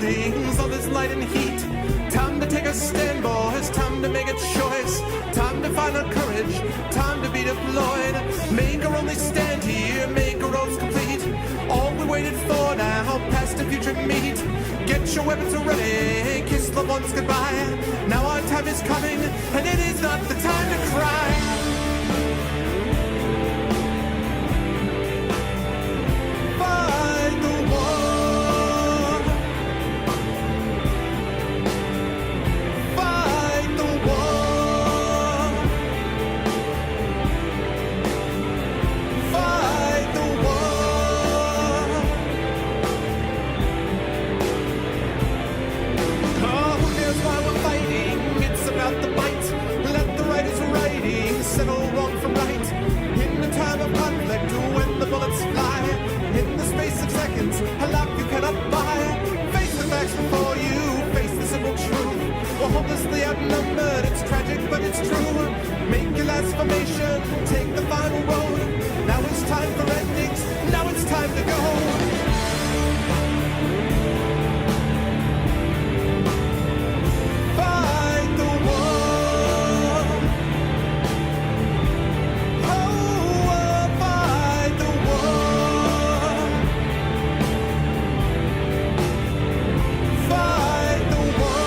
buildings, all this light and heat. Time to take a stand, boys, time to make a choice. Time to find our courage, time to be deployed. Make our only stand here, make our roads complete. All we waited for now, past the future meet. Get your weapons ready, kiss loved ones goodbye. Now our time is coming, and it is not the time to cry. Fight the war. Fight the war. Fight the war. Oh, here's why we're fighting. It's about the bite. Let the writers writing settle wrong from right. In the time of conflict, when the bullets fly, in the space of seconds, a life you cannot buy. Face the facts before you, face the simple truth. We're hopelessly outnumbered, it's tragic but it's true. Make your last formation, take the final road. Now it's time for endings, now it's time to go. Fight the war. Oh, fight the war. Fight the war.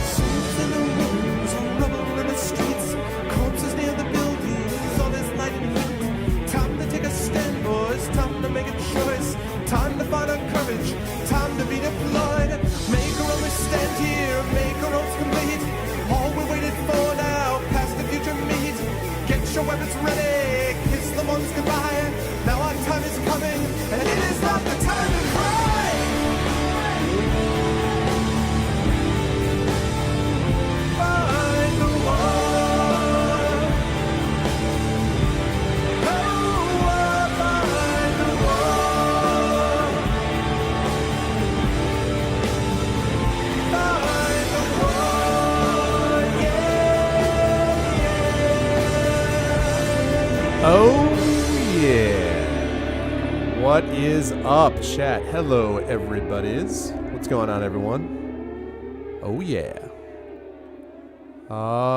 Souls in the rooms, on rubble in the streets, corpses near the buildings, all this light and heat. Time to take a stand, boys, time to make a choice. Time to find our courage, time to be deployed. Make our only stand here, make our oaths complete. All we waited for now, past the future meet. Get your weapons ready, kiss the ones goodbye. Now our time is coming, and it is not the time to cry. Fight the war. Oh, fight the war. Fight the war. Yeah. Oh, yeah. What is up, chat? Hello, everybody's. What's going on, everyone? Oh, yeah.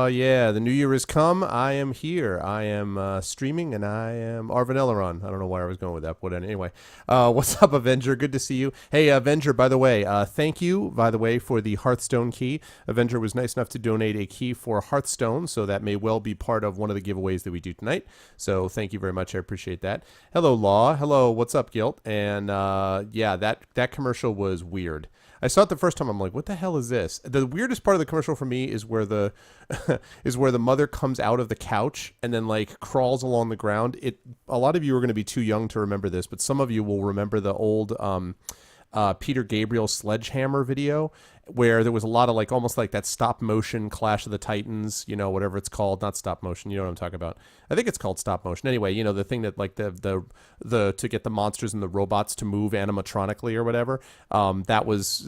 Yeah, the new year has come. I am here. I am streaming, and I am Arvin Eleron. I don't know why I was going with that, but anyway. What's up, Avenger? Good to see you. Hey, Avenger, by the way, thank you, by the way, for the Hearthstone key. Avenger was nice enough to donate a key for Hearthstone, so that may well be part of one of the giveaways that we do tonight. So thank you very much. I appreciate that. Hello, Law. Hello, what's up, Guilt? And yeah, that commercial was weird. I saw it the first time. I'm like, what the hell is this? The weirdest part of the commercial for me is where the mother comes out of the couch and then like crawls along the ground. A lot of you are going to be too young to remember this, but some of you will remember the old Peter Gabriel Sledgehammer video where there was a lot of like almost like that stop motion Clash of the Titans, you know, whatever it's called, not stop motion, you know what I'm talking about. I think it's called stop motion. Anyway, you know, the thing that like the to get the monsters and the robots to move animatronically or whatever. That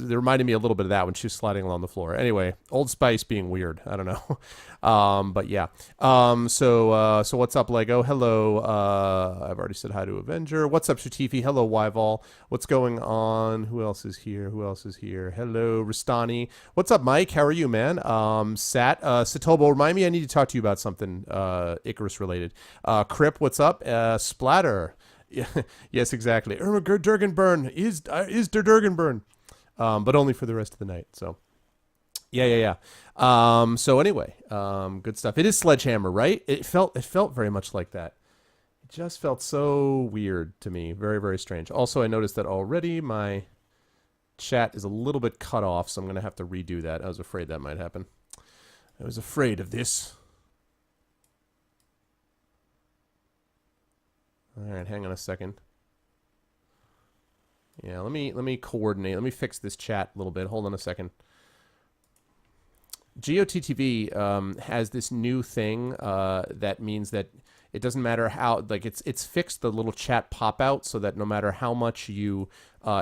reminded me a little bit of that when she was sliding along the floor. Anyway, Old Spice being weird. I don't know. But yeah. So what's up, Lego? Hello. I've already said hi to Avenger. What's up, Shatifi? Hello, Wyval. What's going on? Who else is here? Hello, Rastani. What's up, Mike? How are you, man? Satobo, remind me, I need to talk to you about something Icarus related. Crip, what's up? Splatter. Yes, exactly. Durgenburn is der Durgenburn. But only for the rest of the night. So Yeah, yeah, yeah. So anyway, good stuff. It is Sledgehammer, right? It felt very much like that. It just felt so weird to me. Very, very strange. Also, I noticed that already my chat is a little bit cut off, so I'm going to have to redo that. I was afraid that might happen. I was afraid of this. All right, hang on a second. Yeah, let me coordinate. Let me fix this chat a little bit. Hold on a second. GOTTV has this new thing that means that it doesn't matter how, like, it's fixed the little chat pop out so that no matter how much you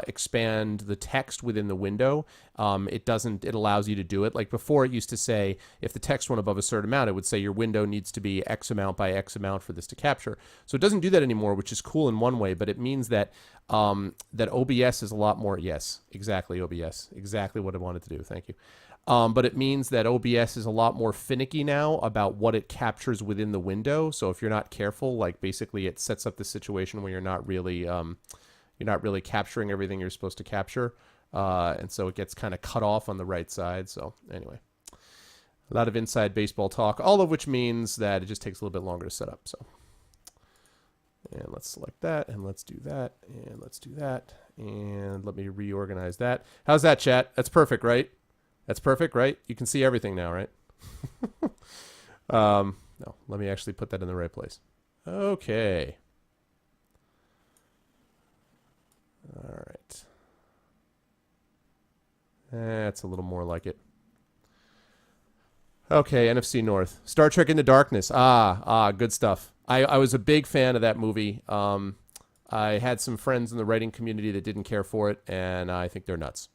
expand the text within the window, it allows you to do it. Like before, it used to say if the text went above a certain amount, it would say your window needs to be X amount by X amount for this to capture. So it doesn't do that anymore, which is cool in one way, but it means that that OBS is a lot more. Yes, exactly, OBS, exactly what I wanted to do. Thank you. But it means that OBS is a lot more finicky now about what it captures within the window. So if you're not careful, like basically it sets up the situation where you're not really capturing everything you're supposed to capture, and so it gets kind of cut off on the right side. So anyway, a lot of inside baseball talk, all of which means that it just takes a little bit longer to set up. So, and let's select that, and let's do that, and let's do that, and let me reorganize that. How's that, chat? That's perfect, right? That's perfect, right? You can see everything now, right? No, let me actually put that in the right place. Okay. All right. That's a little more like it. Okay, NFC North. Star Trek Into Darkness. Good stuff. I was a big fan of that movie. I had some friends in the writing community that didn't care for it, and I think they're nuts.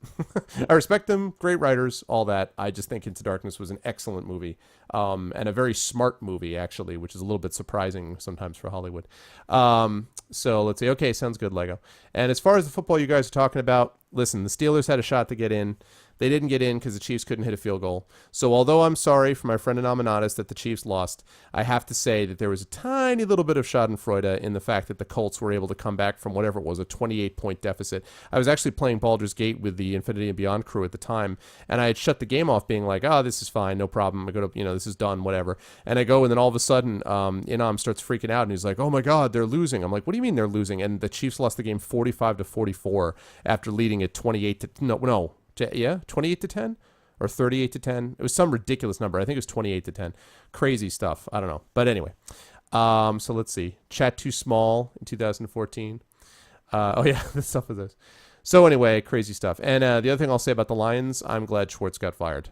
I respect them, great writers, all that. I just think Into Darkness was an excellent movie, and a very smart movie, actually, which is a little bit surprising sometimes for Hollywood. So let's see. Okay, sounds good, Lego. And as far as the football you guys are talking about, listen, the Steelers had a shot to get in. They didn't get in because the Chiefs couldn't hit a field goal. So although I'm sorry for my friend Anominatus that the Chiefs lost, I have to say that there was a tiny little bit of schadenfreude in the fact that the Colts were able to come back from whatever it was, a 28-point deficit. I was actually playing Baldur's Gate with the Infinity and Beyond crew at the time, and I had shut the game off being like, this is fine, no problem. I go to, this is done, whatever. And I go, and then all of a sudden, Inam starts freaking out, and he's like, oh my God, they're losing. I'm like, what do you mean they're losing? And the Chiefs lost the game 45-44 after leading it 28 to 10 or 38 to 10. It was some ridiculous number. I think it was 28 to 10. Crazy stuff. I don't know. But anyway, so let's see. Chat too small in 2014. The stuff with this. So anyway, crazy stuff. And the other thing I'll say about the Lions, I'm glad Schwartz got fired.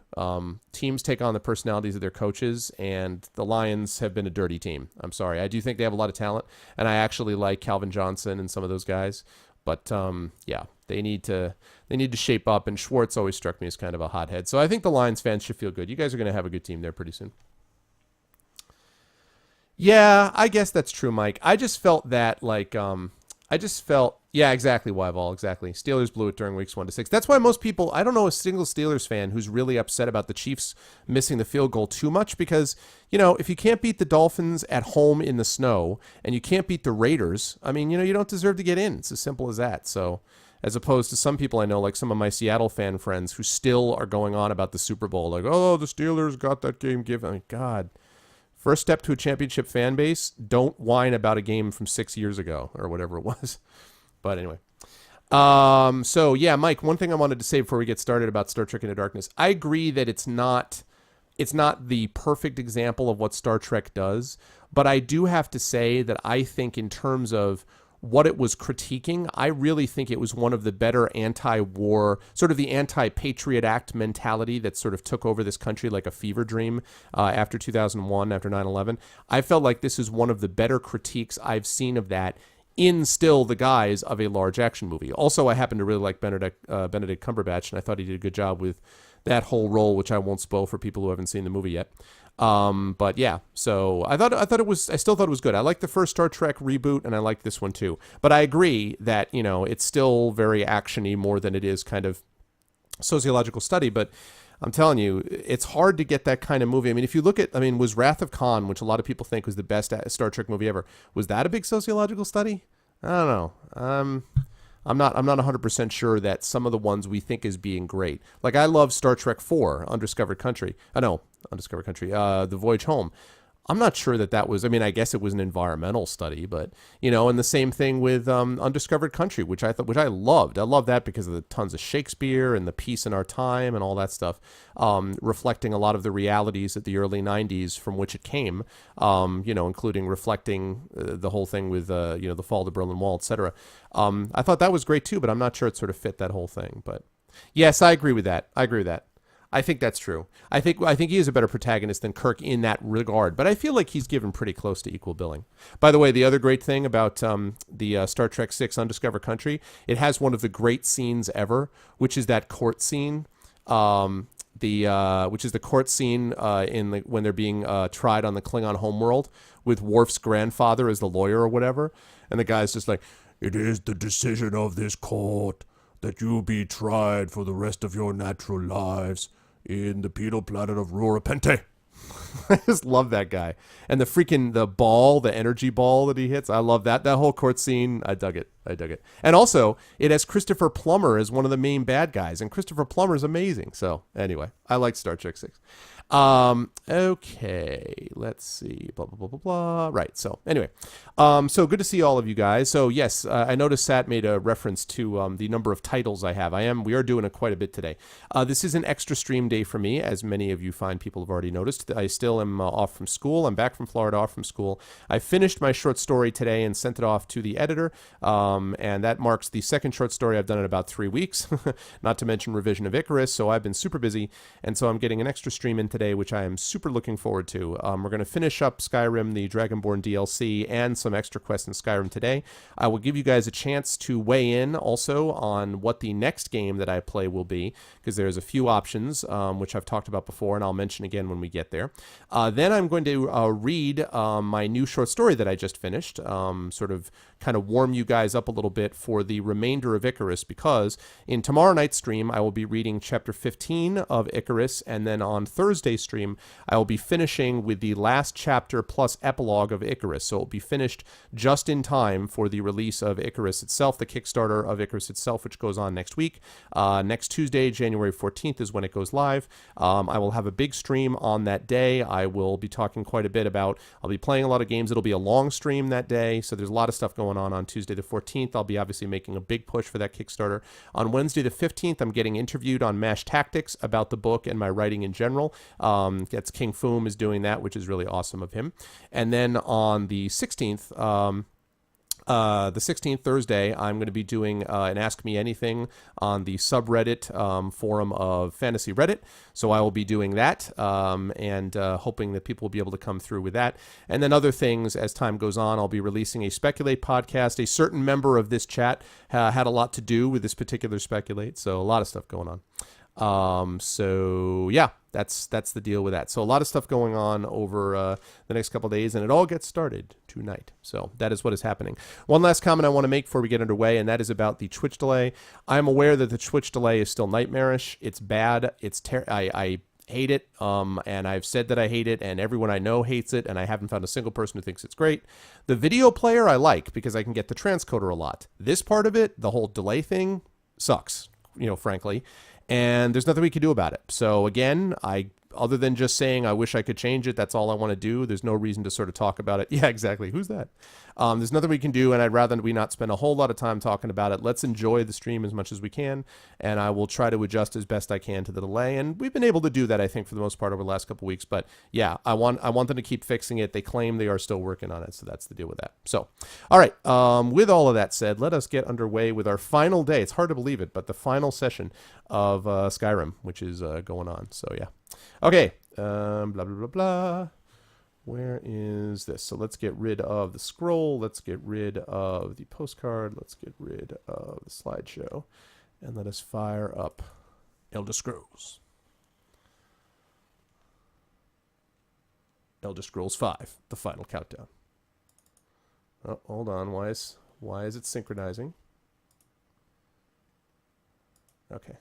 Teams take on the personalities of their coaches, and the Lions have been a dirty team. I'm sorry. I do think they have a lot of talent, and I actually like Calvin Johnson and some of those guys. But they need to shape up, and Schwartz always struck me as kind of a hothead. So I think the Lions fans should feel good. You guys are going to have a good team there pretty soon. Yeah, I guess that's true, Mike. I just felt that exactly, Wyval, exactly. Steelers blew it during weeks 1 to 6. That's why most people, I don't know a single Steelers fan who's really upset about the Chiefs missing the field goal too much because, if you can't beat the Dolphins at home in the snow and you can't beat the Raiders, I mean, you don't deserve to get in. It's as simple as that. So, as opposed to some people I know, like some of my Seattle fan friends who still are going on about the Super Bowl, like, oh, the Steelers got that game given. I mean, God. First step to a championship fan base, don't whine about a game from 6 years ago or whatever it was. But anyway. So, yeah, Mike, one thing I wanted to say before we get started about Star Trek Into Darkness. I agree that it's not the perfect example of what Star Trek does, but I do have to say that I think in terms of what it was critiquing, I really think it was one of the better anti-war, sort of the anti-Patriot Act mentality that sort of took over this country like a fever dream after 2001, after 9/11. I felt like this is one of the better critiques I've seen of that in still the guise of a large action movie. Also, I happen to really like Benedict Cumberbatch, and I thought he did a good job with that whole role, which I won't spoil for people who haven't seen the movie yet. But yeah, so I still thought it was good. I like the first Star Trek reboot, and I like this one too. But I agree that, it's still very actiony more than it is kind of sociological study. But I'm telling you, it's hard to get that kind of movie. I mean, if you look at, was Wrath of Khan, which a lot of people think was the best Star Trek movie ever, was that a big sociological study? I don't know. I'm not 100% sure that some of the ones we think as being great. Like I love Star Trek 4, Undiscovered Country. I know, Undiscovered Country, The Voyage Home. I'm not sure that that was. I mean, I guess it was an environmental study, but and the same thing with Undiscovered Country, which I loved. I love that because of the tons of Shakespeare and the Peace in Our Time and all that stuff, reflecting a lot of the realities at the early '90s from which it came. Including reflecting the whole thing with the fall of the Berlin Wall, etc. I thought that was great too, but I'm not sure it sort of fit that whole thing. But yes, I agree with that. I think that's true. I think he is a better protagonist than Kirk in that regard, but I feel like he's given pretty close to equal billing. By the way, the other great thing about the Star Trek VI Undiscovered Country, it has one of the great scenes ever, which is that court scene. Which is the court scene when they're being tried on the Klingon homeworld with Worf's grandfather as the lawyer or whatever, and the guy's just like, "It is the decision of this court that you be tried for the rest of your natural lives in the penal planet of Rurapente." I just love that guy. And the energy ball that he hits, I love that. That whole court scene, I dug it. And also, it has Christopher Plummer as one of the main bad guys, and Christopher Plummer is amazing. So, anyway, I like Star Trek 6. Okay, let's see, blah, blah, blah, blah, blah. Right, so anyway, so good to see all of you guys. So yes, I noticed Sat made a reference to the number of titles I have. We are doing quite a bit today. This is an extra stream day for me, as many of you fine people have already noticed. I still am off from school. I'm back from Florida, off from school. I finished my short story today and sent it off to the editor, and that marks the second short story I've done in about 3 weeks, not to mention revision of Icarus, so I've been super busy, and so I'm getting an extra stream in today, which I am super looking forward to. We're going to finish up Skyrim, the Dragonborn DLC, and some extra quests in Skyrim today. I will give you guys a chance to weigh in also on what the next game that I play will be, because there's a few options, which I've talked about before, and I'll mention again when we get there. Then I'm going to read my new short story that I just finished, sort of kind of warm you guys up a little bit for the remainder of Icarus, because in tomorrow night's stream, I will be reading chapter 15 of Icarus, and then on Thursday's stream, I will be finishing with the last chapter plus epilogue of Icarus. So it will be finished just in time for the release of Icarus itself, the Kickstarter of Icarus itself, which goes on next week. Next Tuesday, January 14th is when it goes live. I will have a big stream on that day. I will be talking quite a bit about, I'll be playing a lot of games. It'll be a long stream that day, so there's a lot of stuff going on Tuesday the 14th. I'll be obviously making a big push for that Kickstarter. On Wednesday the 15th, I'm getting interviewed on MASH Tactics about the book and my writing in general. That's King Foom is doing that, which is really awesome of him. And then on the 16th, Thursday, I'm going to be doing an Ask Me Anything on the subreddit forum of Fantasy Reddit. So I will be doing that and hoping that people will be able to come through with that. And then other things as time goes on, I'll be releasing a Speculate podcast. A certain member of this chat had a lot to do with this particular Speculate. So a lot of stuff going on. So yeah, that's the deal with that. So a lot of stuff going on over the next couple of days, and it all gets started tonight. So that is what is happening. One last comment I want to make before we get underway, and that is about the Twitch delay. I'm aware that the Twitch delay is still nightmarish. It's bad. I hate it, and I've said that I hate it, and everyone I know hates it, and I haven't found a single person who thinks it's great. The video player I like because I can get the transcoder a lot. This part of it, the whole delay thing, sucks, frankly. And there's nothing we can do about it. So again, other than just saying I wish I could change it, that's all I want to do. There's no reason to sort of talk about it. Yeah, exactly. Who's that? There's nothing we can do, and I'd rather we not spend a whole lot of time talking about it. Let's enjoy the stream as much as we can, and I will try to adjust as best I can to the delay. And we've been able to do that, I think, for the most part over the last couple of weeks. But yeah, I want them to keep fixing it. They claim they are still working on it, so that's the deal with that. So, all right. With all of that said, let us get underway with our final day. It's hard to believe it, but the final session of Skyrim, which is going on. So yeah. Okay. Blah blah blah blah. Where is this? So let's get rid of the scroll. Let's get rid of the postcard. Let's get rid of the slideshow. And let us fire up Elder Scrolls. Elder Scrolls 5, the final countdown. Oh, hold on. Why is it synchronizing? Okay.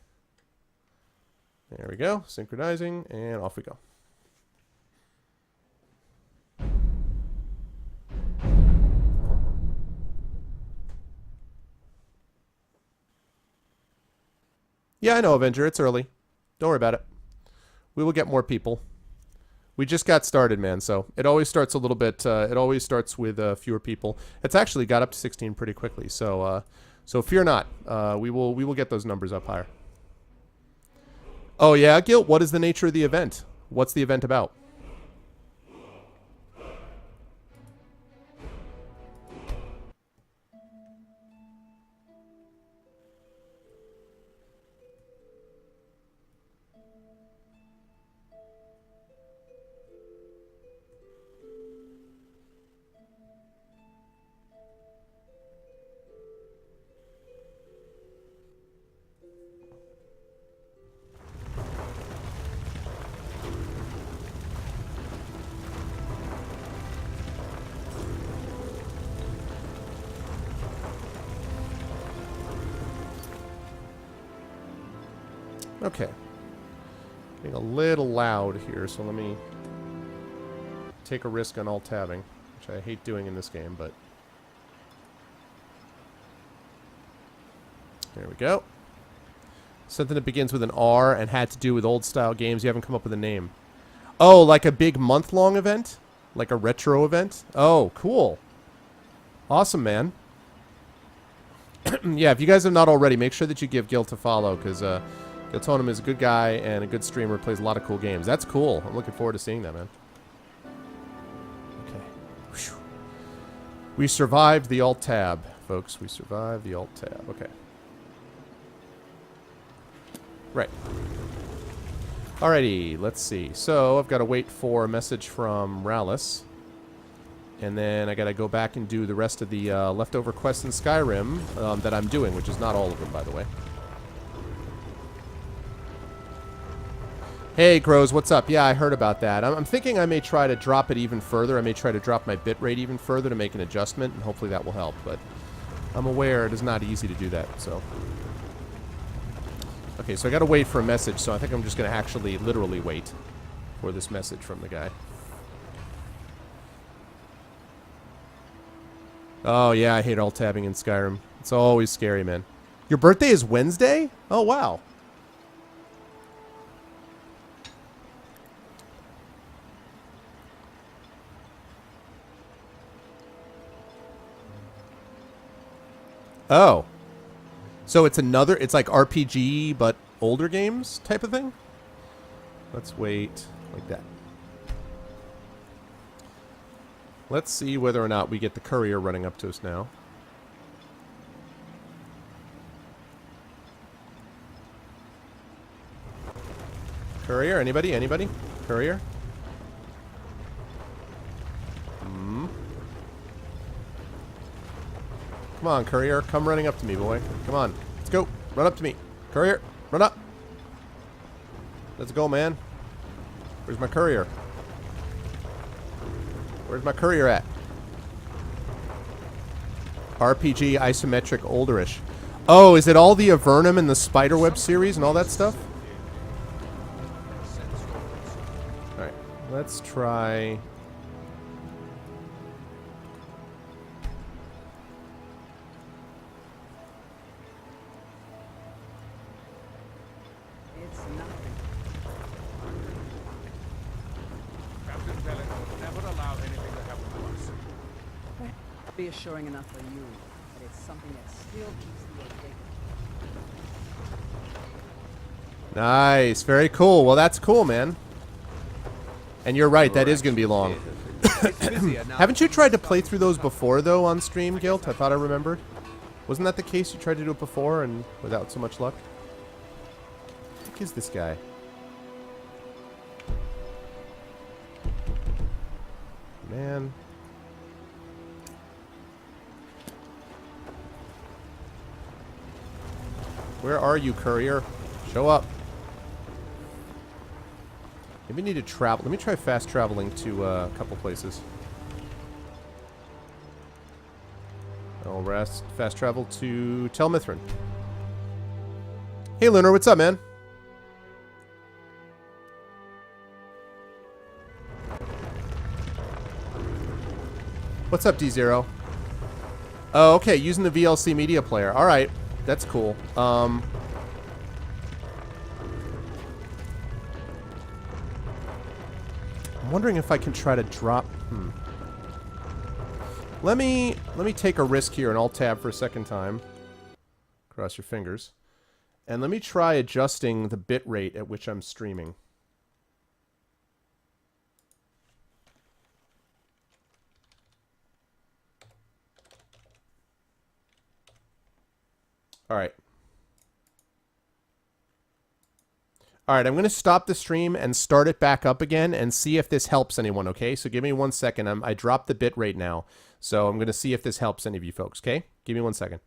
There we go. Synchronizing, and off we go. Yeah, I know, Avenger. It's early. Don't worry about it. We will get more people. We just got started, man, so it always starts a little bit, it always starts with fewer people. It's actually got up to 16 pretty quickly, so so fear not. We will get those numbers up higher. Oh, yeah, Gil, what is the nature of the event? What's the event about? Okay. Being a little loud here, so let me take a risk on alt-tabbing, which I hate doing in this game, but... There we go. Something that begins with an R and had to do with old-style games. You haven't come up with a name. Oh, like a big month-long event? Like a retro event? Oh, cool. Awesome, man. Yeah, if you guys have not already, make sure that you give Guilt a follow, because Giltonum is a good guy and a good streamer, plays a lot of cool games. That's cool. I'm looking forward to seeing that, man. Okay. Whew. We survived the alt-tab, folks. We survived the alt-tab. Okay. Right. Alrighty, let's see. So, I've got to wait for a message from Rallis. And then I got to go back and do the rest of the leftover quests in Skyrim that I'm doing, which is not all of them, by the way. Hey, Grows, what's up? Yeah, I heard about that. I'm thinking I may try to drop it even further. I may try to drop my bitrate even further to make an adjustment, and hopefully that will help. But I'm aware it is not easy to do that, so... Okay, so I gotta wait for a message, so I think I'm just gonna actually literally wait for this message from the guy. Oh, yeah, I hate alt-tabbing in Skyrim. It's always scary, man. Your birthday is Wednesday? Oh, wow. Oh. So it's another, it's like RPG, but older games type of thing? Let's wait like that. Let's see whether or not we get the courier running up to us now. Courier, anybody? Anybody? Courier? Come on, courier. Come running up to me, boy. Come on. Let's go. Run up to me. Courier, run up. Let's go, man. Where's my courier? Where's my courier at? RPG, isometric, olderish. Oh, is it all the Avernum and the Spiderweb series and all that stuff? Alright, let's try... Reassuring enough for you that it's something that still keeps you awake. Nice. Very cool. Well, that's cool, man. And you're right. That is going to be long. Haven't you tried to play through those before, though, on stream, Guilt? I thought I remembered. Wasn't that the case? You tried to do it before and without so much luck? What the heck is this guy? Man. Where are you, courier? Show up. Maybe need to travel. Let me try fast traveling to a couple places. I'll fast travel to Tel Mithrin. Hey, Lunar, what's up, man? What's up, D0? Oh, okay, using the VLC media player. All right. That's cool. wondering if I can try to drop... Let me take a risk here and Alt-Tab for a second time. Cross your fingers. And let me try adjusting the bit rate at which I'm streaming. All right. All right, I'm going to stop the stream and start it back up again and see if this helps anyone, okay? So give me 1 second. I dropped the bit rate now. So I'm going to see if this helps any of you folks, okay? Give me 1 second.